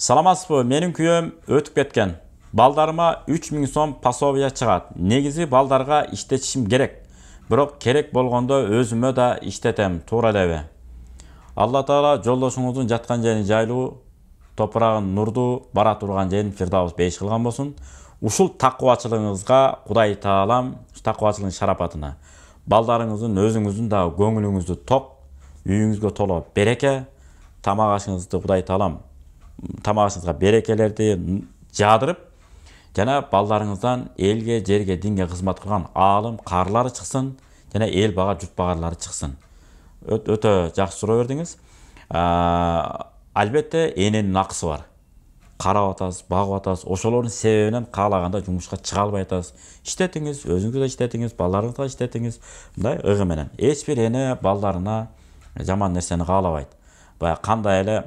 Саламатсызбы, менин күйөөм өтүп кеткен. Балдарыма 3000 сом пособия чыгат. Негизи балдарга иштетишим керек. Бирок керек болгондо өзүмө да иштетем, туура элеби? Алла Таала жолдошуңуздун жаткан жерин жайлуу, топурагын нурдуу, бара турган жерин Фирдаус бейиш кылган болсун. Ушул такыбачылыгыңызга Кудай Таалам такыбачылыгын шарапатына балдарыңыздын, өзүңүздүн да көңүлүңүздү ток, үйүңүзгө толо береке, тамак ашыңызды Кудай Таалам тамагыңызга берекелерди жаадырып, жана балдарыңыздан элге, жерге, динге кызмат кылган аалым, каарылары чыксын, жана эл бага, журт багарлары чыксын. Өтө жакшы суроо бердиңиз. Албетте эненин акысы бар. Карап атасыз, багып атасыз. Ошолордун себебинен каалаганда жумушка чыга албай атасыз. Иштетиңиз, өзүңүз да иштетиңиз, балдарыңызга иштетиңиз. Мындай ыгы менен. Эч бир эне балдарына жаман нерсени каалабайт. Баягы кандай эле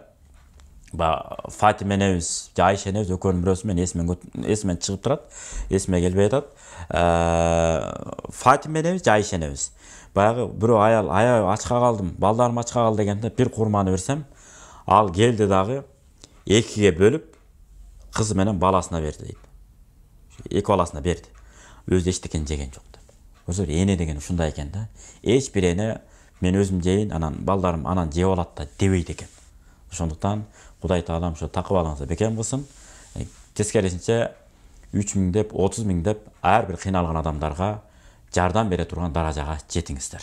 Фатима энебиз, Айша энебиз экөөнүн бирөөсү мен эсимен чыгып турат, эсиме келбей атат. Фатима энебиз, Айша энебиз. Баягы бирөө аял ачка калдым, балдарым ачка калды дегенде бир курманы берсем, ал келди дагы экиге бөлүп кызы менен баласына берди дейт. Эки баласына берди. Өзү эчтекен жеген жок деп. Өзү эне деген ушундай экен да. Эч бир эне мен өзүм жейин, анан балдарым анан жеп алат да дебейт экен. Ошондуктан Кудай Таалам ошо такыбалыңызды бекем кылсын. Тескерисинче 3000 деп, 30 000 деп ар бир кыйналган адамдарга жардам бере турган даражага жетиңиздер.